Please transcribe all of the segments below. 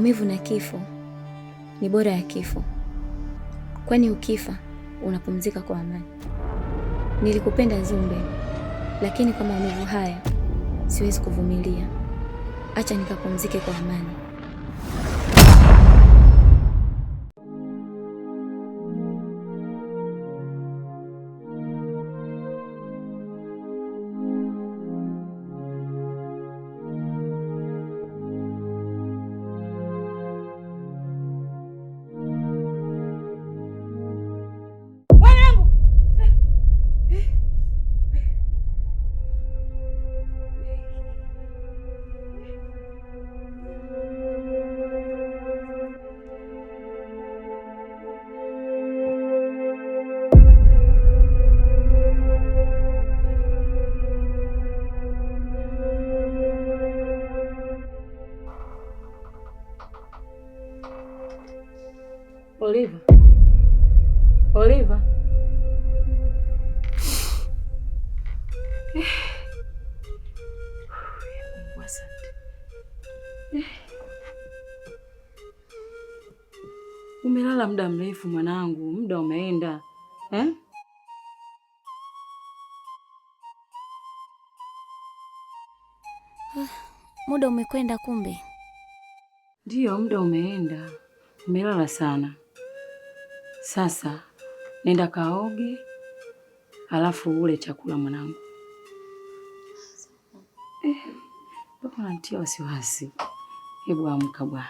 Maumivu na kifo ni bora ya kifo, kwani ukifa unapumzika kwa amani. Nilikupenda Zumbe, lakini kwa maumivu haya siwezi kuvumilia. Acha nikapumzike kwa amani. Oliva. Oliva. Asante. Umelala muda mrefu mwanangu, muda umeenda. Muda umekwenda kumbe? Ndiyo, muda umeenda. Umelala sana. Sasa nenda kaoge, halafu ule chakula mwanangu. Baba anatia wasiwasi. Hebu amka bwana.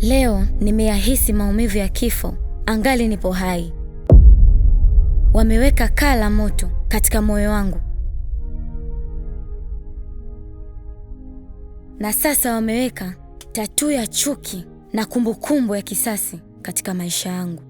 Leo nimeyahisi maumivu ya kifo, angali nipo hai. Wameweka kaa la moto katika moyo wangu, na sasa wameweka tatuu ya chuki na kumbukumbu ya kisasi katika maisha yangu.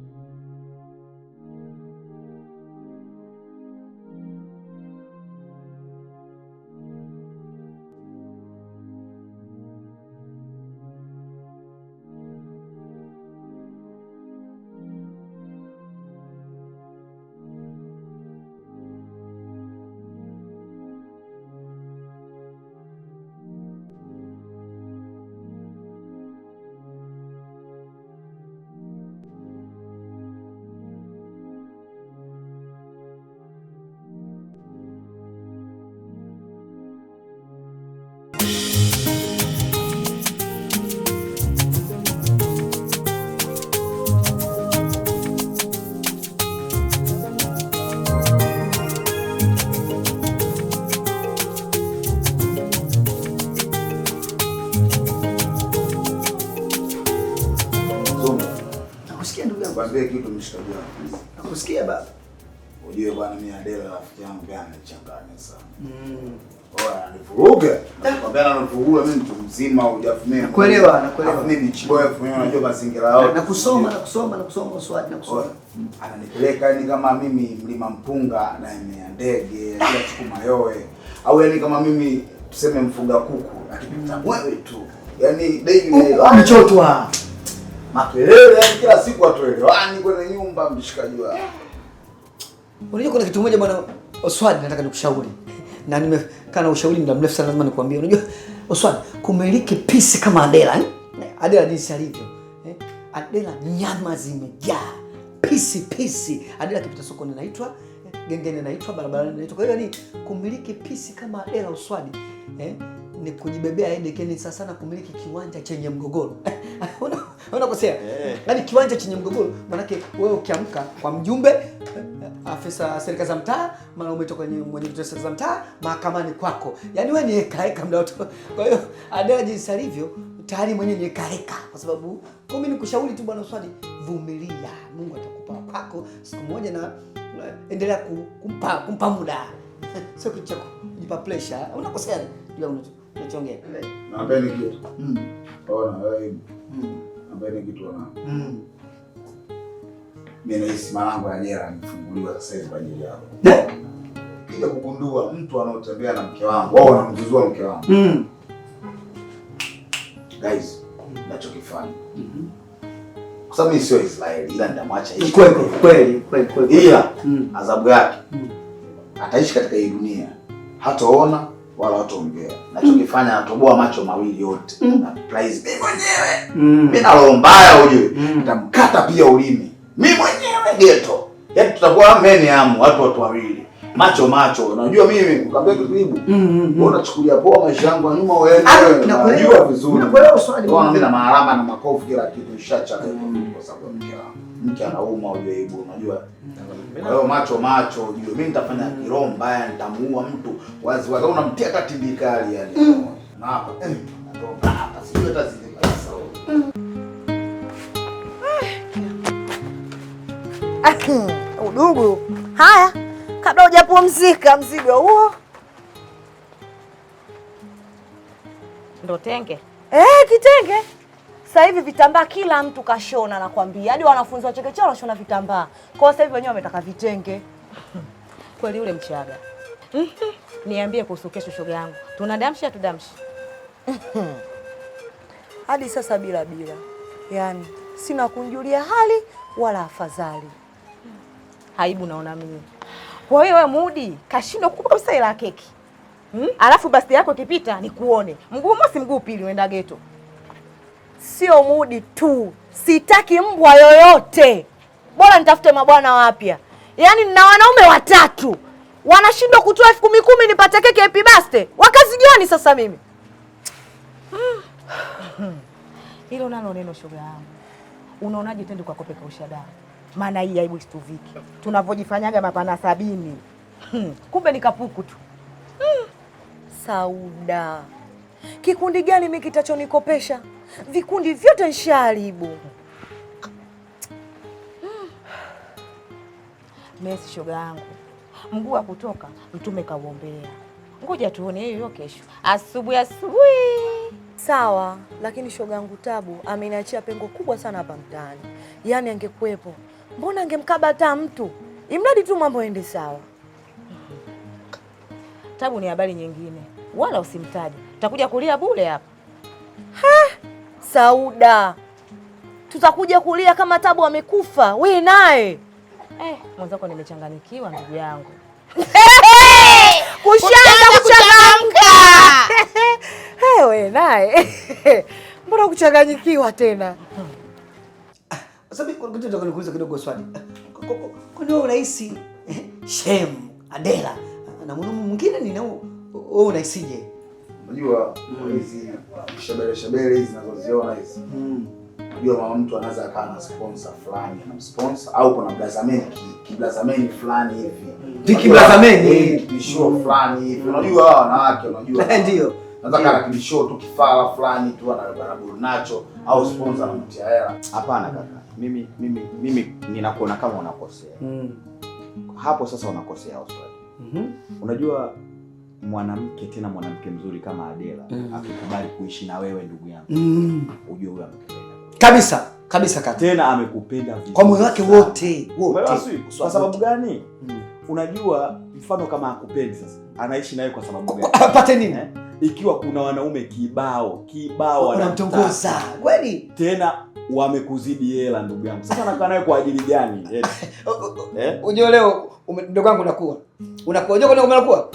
Nikwambie kitu mshikaji wangu. Nakusikia baba. Ujue bwana mimi Adela rafiki yangu pia ananichanganya sana. Oa anivuruga. Nakwambia ananivuruga mimi mtu mzima hujafumia. Nakuelewa. Mimi chiboya fumia unajua mazingira yao. Nakusoma uswadi nakusoma. Ananipeleka yani kama mimi mlima mpunga na ya ndege, kila siku mayowe. Au yani kama mimi tuseme mfuga kuku, akipita wewe tu. Yani daily amechotwa. Makelele yani kila siku atuelewani kwenye nyumba mshikaji wangu. Unajua kuna kitu moja bwana Oswald nataka nikushauri. Na nimekaa na ushauri muda mrefu sana, lazima nikwambie. Unajua Oswald, kumiliki pisi kama Adela, Adela jinsi alivyo. Adela nyama zimejaa. Pisi. Adela kipita sokoni inaitwa, gengene inaitwa, barabarani inaitwa. Kwa hiyo ni kumiliki pisi kama Adela Oswald, ni kujibebea hedekeni sana kumiliki kiwanja chenye mgogoro. Unakosea. Yaani kiwanja chenye mgogoro, maana wewe ukiamka kwa mjumbe, afisa serikali za mtaa, mara umetoka kwenye mwenyekiti wa serikali za mtaa, mahakamani kwako. Yaani wewe ni heka muda wote. Kwa hiyo Adela jinsi alivyo tayari mwenyewe ni heka. Kwa sababu kwa mimi nikushauri tu bwana Oswald, vumilia. Mungu atakupa kwako siku moja, na endelea kumpa muda. Sio kitu cha kujipa pressure. Unakosea ndio unachongea. Naambeni kitu. Ona wewe. Naambeni kitu ona. Mimi nahisi malango ya jela yamefunguliwa sasa hivi kwa ajili yako. nimekuja kugundua mtu anaotembea na mke wangu au anamzuzua mke wangu. Guys, ninachokifanya. Kwa sababu mimi sio Israeli, ila nitamwacha ishi. Kweli. Ila adhabu yake ataishi katika hii dunia. Hataona wala hataongea. Ninachokifanya natoboa macho mawili yote. Na prize mimi mwenyewe. Mimi na roho mbaya ujue. Nitamkata pia ulimi. Mimi mwenyewe geto. Yaani tutakuwa meniamu watu wawili. Macho. Unajua mimi ukambia karibu. Wewe unachukulia poa maisha yangu ya nyuma wewe. Unajua vizuri. Nakuelewa swali. Kwa mimi na maharama na makofi kila kitu ishacha kwa sababu mke wangu. Mke anauma ujue hivyo unajua. Kwa hiyo macho ujue mimi nitafanya kiroho mbaya, nitamuua mtu wazi unamtia kati ndikali yani. Na hapa natoka hapa sio hata zile pesa. Udugu. Haya, kabla hujapumzika mzigo huo. Ndo tenge? Kitenge. Sasa hivi vitambaa kila mtu kashona nakwambia. Hadi wanafunzi wa chekechea wanashona vitambaa. Kwa sasa hivi wenyewe wametaka vitenge. Kweli ule Mchaga. Niambie kuhusu kesho shoga yangu. Tunadamshi tudamshi? Hadi sasa bila. Yaani sina kunjulia hali wala afadhali. Aibu naona mimi. Kwa hiyo wewe Mudi kashindwa kukupa kabisa hela keki. Alafu basi yako ikipita nikuone. Mguu mosi mguu pili uenda geto. Sio Mudi tu. Sitaki mbwa yoyote. Bora nitafute mabwana wapya. Yaani nina wanaume 3. Wanashindwa kutoa 10,000 nipate keki happy birthday. Wakazi gani sasa mimi? Hilo nalo neno shoga yangu. Unaonaje twende kwa kopeka ushadawa? Maana hii aibu situviki. Tunavojifanyaga mapana 70. Kumbe ni kapuku tu. Sauda. Kikundi gani mimi kitachonikopesha? Vikundi vyote nshaharibu. Messi shoga yangu. Mguu wa kutoka mtume kauombea. Ngoja tuone hiyo kesho. Asubuhi. Sawa, lakini shoga yangu Tabu ameniachia pengo kubwa sana hapa mtaani. Yaani angekuepo, mbona angemkaba hata mtu? Imradi tu mambo yaende sawa. Tabu ni habari nyingine. Wala usimtaje. Tutakuja kulia bure hapa. Sauda. Tutakuja kulia kama Tabu amekufa. Wewe naye. Mwanzako nimechanganyikiwa ndugu yangu. Kuchangamka. Wewe naye. Mbona kuchanganyikiwa tena? Sasa mimi kuna kitu nataka nikuuliza kidogo swali. Kwa nini unahisi Shem Adela na mwanaume mwingine ni nao wewe unahisije? Unajua hizi shabele hizi zinazoziona hizi. Unajua mama mtu anaweza akawa na sponsor fulani na sponsor au kuna kiblazameni fulani hivi. Kiblazameni kibisho fulani hivi. Unajua hawa wanawake unajua. Ndio. Nataka kana kibisho tu kifala fulani tu anaburu nacho au sponsor anamtia hela. Hapana kaka. Mimi ninakuona kama unakosea. Hapo sasa unakosea Oswald. Unajua mwanamke tena mwanamke mzuri kama Adela akikubali kuishi na wewe ndugu yangu. Ujue huyo amekupenda. Kabisa kaka. Tena amekupenda vizuri. Kwa moyo wake wote. Kwa sababu gani? Unajua mfano kama hakupendi sasa. Anaishi nawe kwa sababu gani? Apate nini? Ikiwa kuna wanaume kibao wanamtongoza. Kweli? Tena wamekuzidi hela ndugu yangu. Sasa nakaa nawe kwa ajili gani? Unajua leo ndugu yangu unakuwa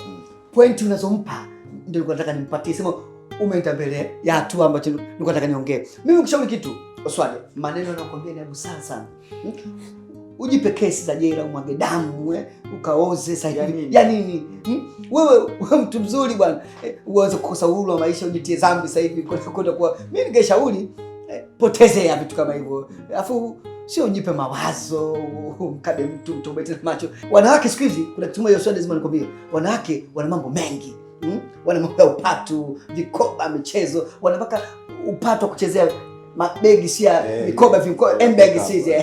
point unazompa ndio nilikuwa nataka nimpatie. Sema umeenda mbele ya hatua ambacho nilikuwa nataka niongee. Mimi ukishauri kitu Oswald, maneno nakwambia ni busara sana. Ujipe kesi za jela, umwage damu, ukaoze sasa hivi. Ya nini? Wewe mtu mzuri bwana. Uanze kukosa uhuru wa maisha, ujitie dhambi sasa hivi kwenda kwa mimi ningeshauri poteze ya vitu kama hivyo. Alafu sio ujipe mawazo, mkade mtu mtobete macho. Wanawake siku hizi kuna kitu moja Oswald lazima nikwambie. Wanawake wana mambo mengi. Wana mambo ya upatu, vikoba, michezo, wanapaka upatu wa kuchezea mabegi sia mikoba handbag sisi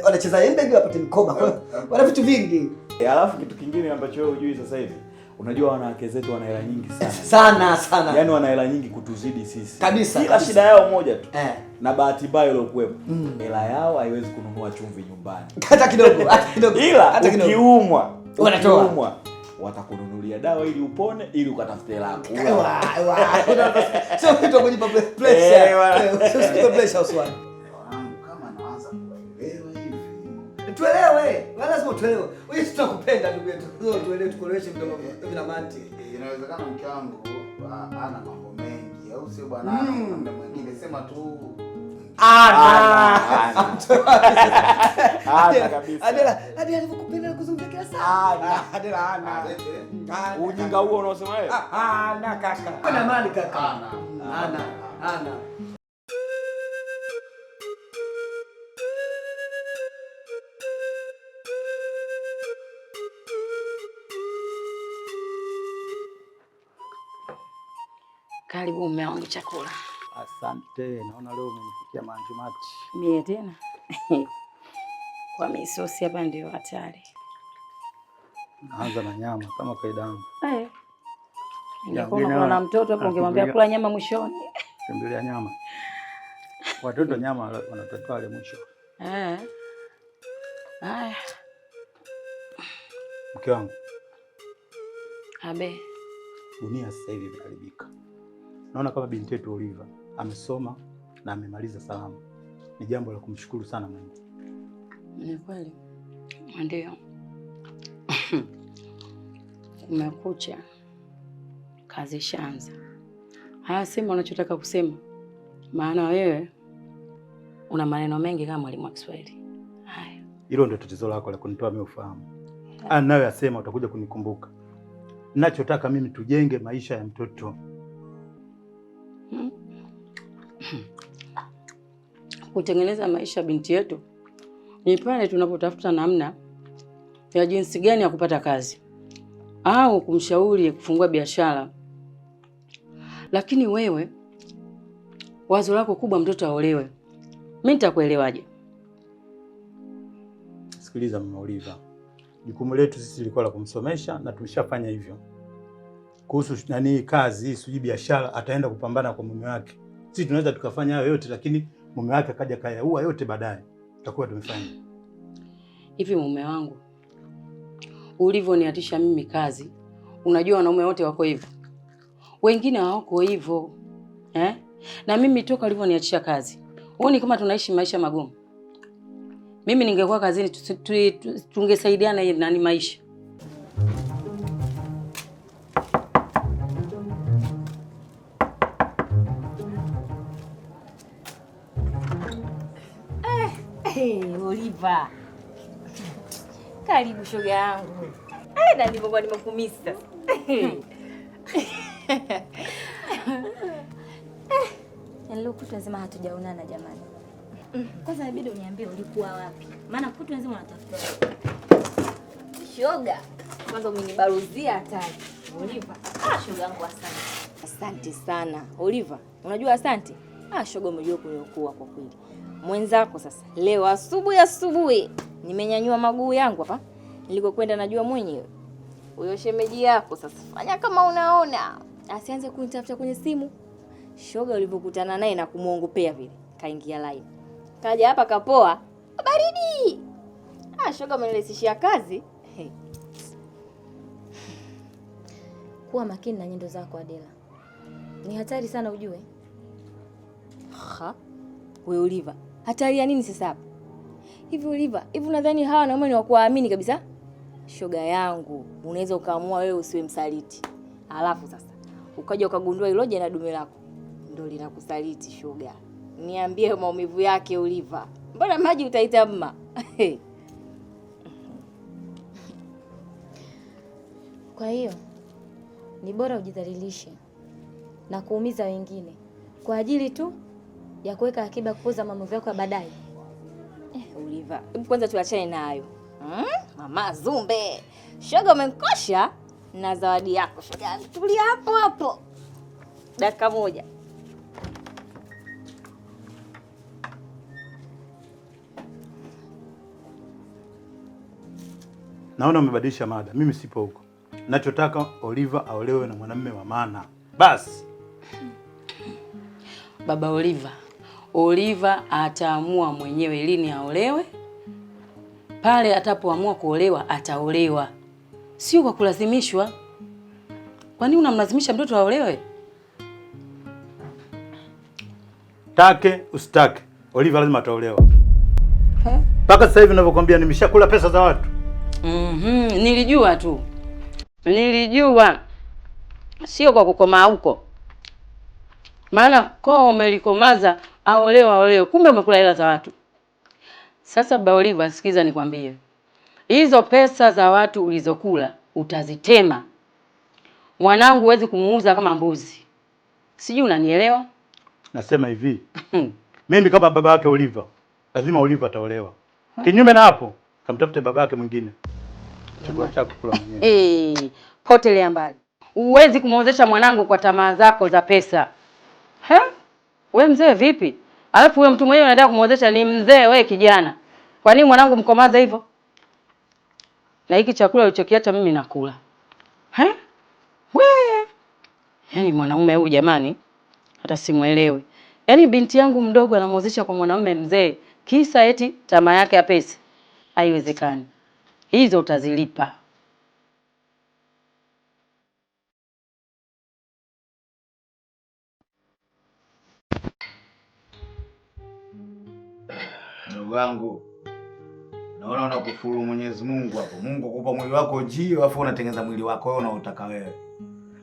wanacheza handbag wapate mikoba, wana vitu vingi. Alafu kitu kingine ambacho wewe hujui sasa hivi, unajua wanawake zetu wana hela nyingi sana. Sana. Yaani wana hela nyingi kutuzidi sisi. Kabisa. Ila shida yao moja tu. Na bahati mbaya ile ukuwepo. Hela yao haiwezi kununua chumvi nyumbani. Hata kidogo. Ila ukiumwa, watakununulia dawa ili upone, ili ukatafute lako. Sio kitu kujipa pressure. Sio pressure Oswald. Kama naanza kuelewa hivi. Tuelewe. Lazima tuelewe. Wewe tutakupenda ndugu yetu. Tuelewe tukoleweshe mdomo bila mantiki. Inawezekana mke wangu ana mambo mengi au sio bwana? Muda mwingine sema tu Ana kabisa. Adela alivyokupenda na kuzungumza kila saa. Adela ana. Ujinga huo unaosema wewe? Ana kaka. Kuna mali kaka. Ana. Karibu mume wangu chakula. Asante, naona leo umenifikia manjumati. Mie tena. Kwa misosi hapa ndio hatari. Naanza na nyama kama kaida yangu. Kuna na mtoto hapo ungemwambia kula nyama mwishoni. Kimbilia nyama. Watoto nyama wanatakiwa wale mwisho. Haya. Mke wangu. Abe. Dunia sasa hivi imeharibika. Naona kama binti yetu Oliva amesoma na amemaliza salama. Ni jambo la kumshukuru sana Mungu. Ni kweli. Ndio. Umekucha. Kazi shanza. Haya, sema unachotaka kusema. Maana wewe una maneno mengi kama mwalimu wa Kiswahili. Haya. Hilo ndio tatizo lako la kunitoa mimi ufahamu. Nayo yasema utakuja kunikumbuka. Ninachotaka mimi tujenge maisha ya mtoto. Kutengeneza maisha ya binti yetu ni pale tunapotafuta namna ya jinsi gani ya kupata kazi au kumshauri kufungua biashara. Lakini wewe wazo lako kubwa mtoto aolewe. Mimi nitakuelewaje? Sikiliza mama Oliva. Jukumu letu sisi lilikuwa la kumsomesha na tumeshafanya hivyo. Kuhusu kazi, siji biashara, ataenda kupambana kwa mume wake. Sisi tunaweza tukafanya hayo yote, lakini mume wake akaja kayaua yote baadaye. Tutakuwa tumefanya. Hivi mume wangu, ulivyoniatisha mimi kazi, unajua wanaume wote wako hivyo. Wengine hawako hivyo. Na mimi toka ulivyoniatisha kazi, uone kama tunaishi maisha magumu. Mimi ningekuwa kazini tungesaidiana nani maisha. Oliva. Karibu shoga yangu. Na nilikuwa nimekumisa. Leo kutwa nzima hatujaonana jamani. Kwanza inabidi uniambie ulikuwa wapi? Maana kutwa nzima unatafuta. Shoga, kwanza umenibaruzia hatari. Oliva. Shoga yangu asante. Asante sana. Oliva, unajua asante? Shoga umejua kuniokoa kwa kweli. Mwenzako sasa leo asubuhi nimenyanyua maguu yangu hapa nilikokwenda najua mwenyewe. Huyo shemeji yako sasa fanya kama unaona, asianze kunitafuta kwenye simu. Shoga ulipokutana naye na kumuongopea vile kaingia line, kaja hapa kapoa baridi. Shoga amenilaisishia kazi. Kuwa makini na nyendo zako Adela, ni hatari sana ujue. Wewe Oliva, hatari ya nini sasa hapa? Hivi Oliva, hivi unadhani hawa wanaume ni wa kuamini kabisa? Shoga yangu, unaweza ukaamua wewe usiwe msaliti. Alafu sasa ukaja ukagundua iloje na dume lako ndio linakusaliti shoga. Niambie maumivu yake Oliva. Mbona maji utaita mma? Kwa hiyo ni bora ujidhalilishe na kuumiza wengine kwa ajili tu ya kuweka akiba kupoza maumivu yako ya baadaye. Oliva, hebu kwanza tuachane nayo. Mama Zumbe, shoga umenkosha na zawadi yako shoga. Tulia hapo hapo. Dakika moja. Naona umebadilisha mada. Mimi sipo huko. Ninachotaka Oliva aolewe na mwanamume wa maana. Basi. Baba Oliva ataamua mwenyewe lini aolewe. Pale atapoamua kuolewa ataolewa. sio kwa kulazimishwa. Kwa nini unamlazimisha mtoto aolewe? Take usitake, Oliva lazima ataolewa. Mpaka sasa hivi ninavyokuambia nimeshakula pesa za watu. Nilijua tu. Nilijua. Sio kwa kukomaa huko. Maana kwa umelikomaza aolewe. Kumbe umekula hela za watu. Sasa Baba Oliva, sikiza nikwambie. Hizo pesa za watu ulizokula utazitema. Mwanangu huwezi kumuuza kama mbuzi. Sijui unanielewa? Nasema hivi. Mimi kama baba yake Oliva, lazima Oliva ataolewa. Kinyume na hapo, kamtafute baba yake mwingine. Chukua chako kula mwenyewe. Potelea mbali. Huwezi kumuozesha mwanangu kwa tamaa zako za pesa. Wewe mzee vipi? Alafu wewe mtu mwenyewe unataka kumuozesha ni mzee, wewe kijana. Kwa nini mwanangu mkomaza hivyo? Na hiki chakula ulichokiacha mimi nakula. Yaani mwanaume huyu jamani, hata simuelewi. Yaani binti yangu mdogo anamuozesha kwa mwanaume mzee, kisa eti tamaa yake ya pesa. Haiwezekani. Hizo utazilipa. Ndugu wangu, naona unakufuru Mwenyezi Mungu hapo. Mungu akupa mwili wako jio, afu unatengeneza mwili wako wewe unaotaka wewe.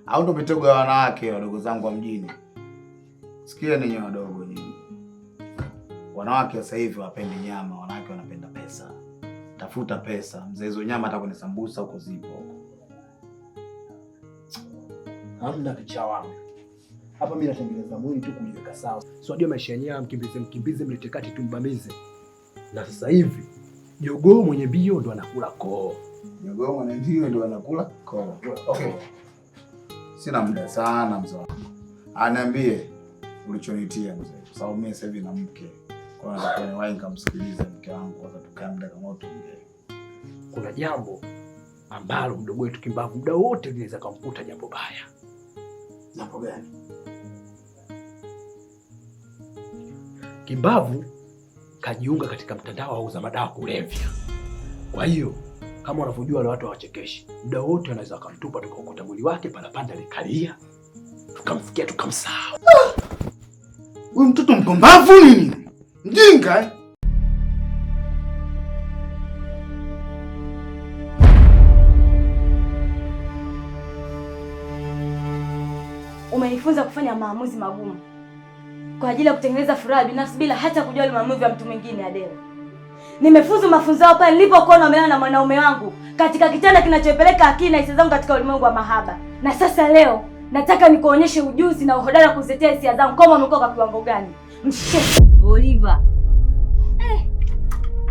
Au ndo mitego ya wanawake wadogo zangu wa mjini. Sikia ninyi wadogo nyinyi. Wanawake sasa hivi wapendi nyama, wanawake wanapenda pesa. Tafuta pesa, mzee, hizo nyama hata kwenye sambusa huko zipo huko. Hamna kicha wangu. Hapa mimi natengeneza mwili tu kujiweka sawa. Sio ndio maisha yenyewe, mkimbize mlete kati tumbamize. Na sasa hivi jogoo mwenye bio ndo anakula koo. Jogoo mwenye bio ndo anakula koo. Okay. Sina muda sana mzee wangu. Aniambie ulichonitia mzee. Kwa sababu mimi sasa hivi na mke. Kwa hiyo nataka niwahi nikamsikilize mke wangu kwanza tukae muda kama tuongee. Kuna jambo ambalo mdogo wetu Kimbavu muda wote linaweza kumkuta jambo baya. Jambo gani? Kimbavu kajiunga katika mtandao wa uza madawa kulevya. Kwa hiyo kama unavyojua wale watu hawachekeshi, muda wote wanaweza kumtupa tukaokota mwili wake palapanda likalia, tukamfikia tukamsahau. Wewe mtoto mpumbavu nini? Mjinga eh? Umenifunza kufanya maamuzi magumu kwa ajili ya kutengeneza furaha binafsi bila hata kujali maumivu ya mtu mwingine. Adela, nimefuzu mafunzo hapo pale nilipokuwa naolewa na mwanaume wangu katika kitanda kinachopeleka akili na hisia zangu katika ulimwengu wa mahaba. Na sasa leo nataka nikuonyeshe ujuzi na uhodari wa kuzetea hisia zangu kama umekuwa kwa kiwango gani. Mshike Oliva.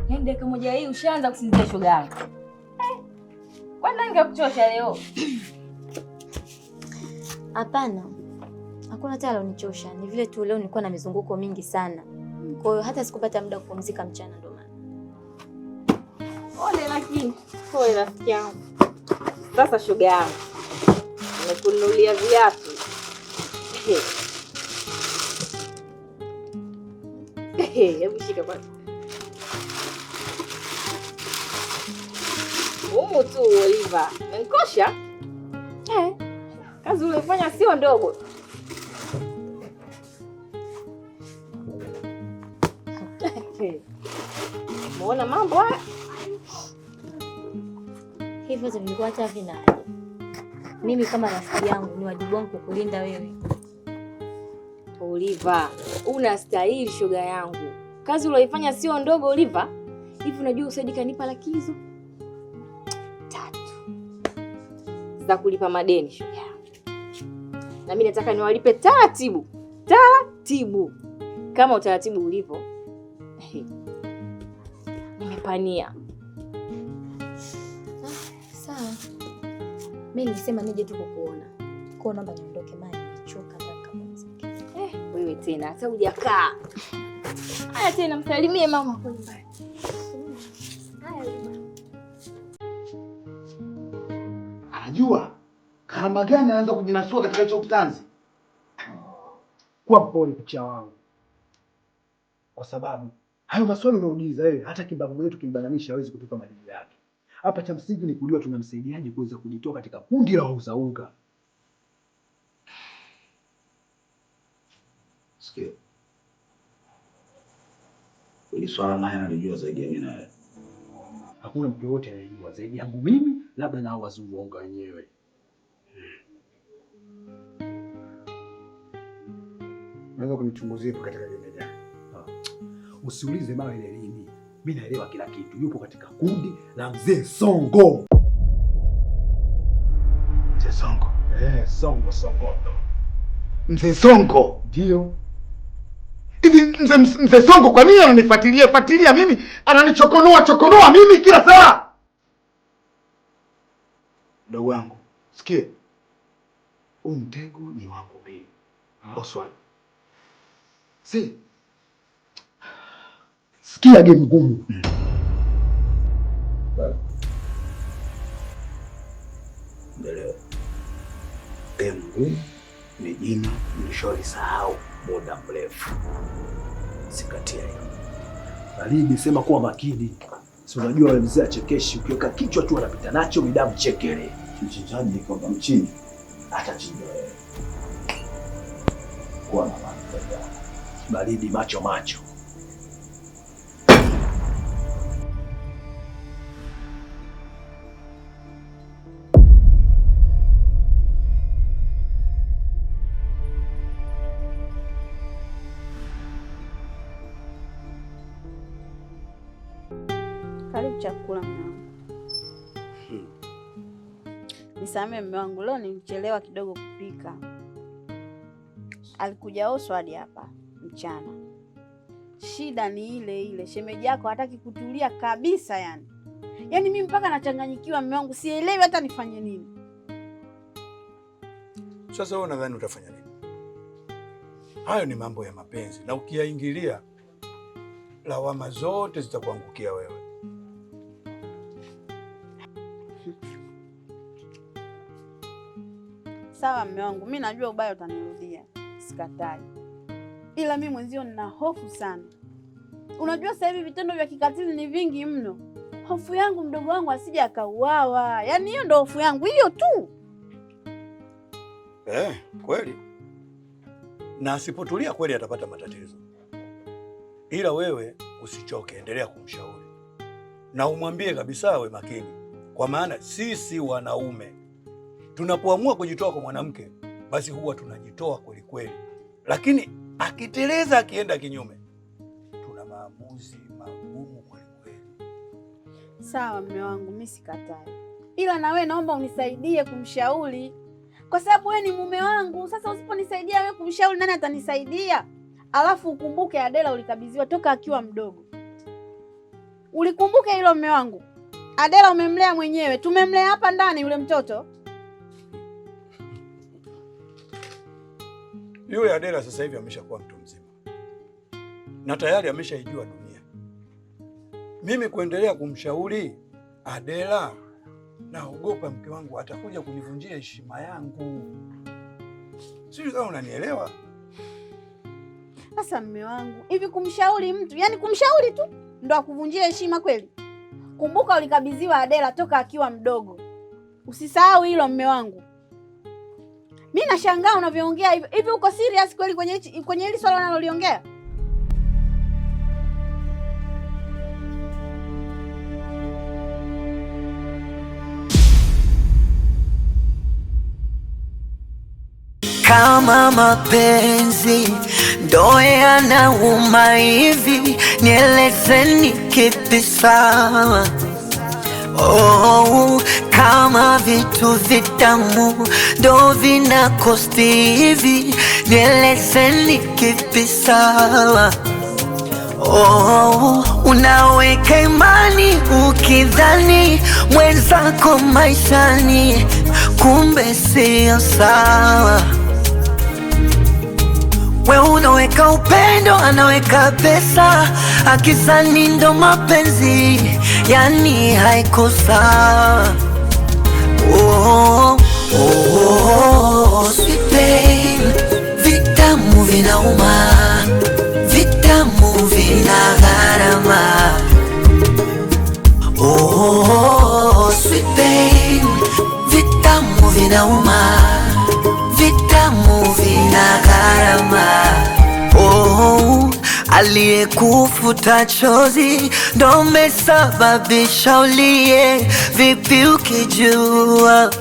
Yaani dakika moja hii ushaanza kusinzia shoga yangu. Kwa nini ningekuchosha leo? Hapana. Hakuna hata alonichosha. Ni vile tu leo nilikuwa na mizunguko mingi sana. Kwa hiyo hata sikupata muda kupumzika mchana ndo maana. Ole lakini, pole rafiki yangu. Sasa shoga yangu. Nimekununulia viatu. Hebu shika kwanza. Umu tu Oliva. Nkosha? Kazi ulifanya sio ndogo. Muona mambo haya? Hivyo vilikuwa hata vina. Mimi kama rafiki yangu ni wajibu wangu kukulinda wewe. Oliva, unastahili shoga yangu. Kazi uloifanya sio ndogo Oliva. Hivi unajua Usaidi kanipa lakizo 3 za kulipa madeni shoga yangu. Na mimi nataka niwalipe taratibu. Taratibu. Kama utaratibu ulivyo. Nimepania. Sawa. Mimi nilisema nije tu kukuona. Kwa naomba niondoke maana nimechoka kaka mziki. Wewe tena hata hujakaa. Haya tena msalimie mama kwa nyumbani. Anajua karama gani anaanza kujinasua katika hicho kitanzi. Kwa pole kicha wangu. Kwa sababu hayo maswali unauliza wewe hata Kimbavu wetu kimbananisha hawezi kutupa majibu yake. Hapa cha msingi ni kujua tunamsaidiaje kuweza kujitoa katika kundi la wauza unga. Sikia. Hili swala naye analijua zaidi ya mimi na wewe. Hakuna mtu yote anayejua zaidi yangu mimi, labda na wazungu unga wenyewe. Unaweza kunichunguzia katika jamii gani? Usiulize mara ile lini. Mimi naelewa kila kitu. Yupo katika kundi la Mzee Songo. Mzee Songo? Songo. Mzee Songo? Ndio. Hivi Mzee Songo kwa nini ananifuatilia mimi? Ananichokonoa mimi kila saa. Ndugu wangu, sikie. Huu mtego ni wako mimi. Oswald. Sikia game ngumu. Ndio. Game ngumu ni jina nilisholisahau muda mrefu. Sikatia hiyo. Baridi, sema kuwa makini. Si unajua wewe mzee achekeshi, ukiweka kichwa tu anapita nacho midamu chekele. Mchinjaji kwamba mchini atachinja wewe. Kuwa na maana. Baridi macho. Karibu chakula mume wangu. Nisamee mume wangu, leo nilichelewa kidogo kupika. Alikuja Oswald hapa mchana. Shida ni ile, shemeji yako hataki kutulia kabisa yani. Yaani mimi mpaka nachanganyikiwa mume wangu, sielewi hata nifanye nini. Sasa wewe unadhani utafanya nini? Hayo ni mambo ya mapenzi na ukiyaingilia lawama zote zitakuangukia wewe. Sawa mume wangu, mimi najua ubaya utanirudia. Sikatai. Ila mimi mwenzio nina hofu sana. Unajua sasa hivi vitendo vya kikatili ni vingi mno. Hofu yangu mdogo wangu asije akauawa. Yaani hiyo ndio hofu yangu, hiyo tu. Kweli. Na asipotulia kweli atapata matatizo. Ila wewe usichoke, endelea kumshauri. Na umwambie kabisa awe makini. Kwa maana sisi wanaume tunapoamua kujitoa kwa mwanamke, basi huwa tunajitoa kweli kweli. Lakini akiteleza, akienda kinyume, tuna maamuzi magumu kweli kweli. Sawa mume wangu, mimi sikatai. Ila na wewe naomba unisaidie kumshauri. Kwa sababu wewe ni mume wangu. Sasa usiponisaidia wewe kumshauri, nani atanisaidia? Alafu ukumbuke Adela ulikabidhiwa toka akiwa mdogo. Ulikumbuke hilo mume wangu? Adela umemlea mwenyewe. Tumemlea hapa ndani yule mtoto. Yule Adela sasa hivi ameshakuwa mtu mzima. Na tayari ameshaijua dunia. Mimi kuendelea kumshauri Adela, naogopa mke wangu atakuja kunivunjia heshima yangu. Sijui kama unanielewa. Sasa mume wangu, hivi kumshauri mtu, yani kumshauri tu ndo akuvunjia heshima kweli? Kumbuka ulikabidhiwa Adela toka akiwa mdogo. Usisahau hilo mume wangu. Mimi nashangaa unavyoongea hivi. Hivi uko serious kweli kwenye hili swala unaloliongea? Kama mapenzi ndo yanauma hivi, nielezeni kipi sawa? Oh, kama vitu vitamu ndo vinakosti hivi, nielezeni kipi sawa? Oh, unaweka imani ukidhani mwenzako maishani, kumbe sio sawa. We unaweka upendo, anaweka pesa, akizani ndo mapenzi, yani haiko sawa. Oh, sweet babe, vitamu vinauma, vitamu vina gharama. Oh, aliyekufuta chozi ndo umesababisha ulie. Vipi ukijua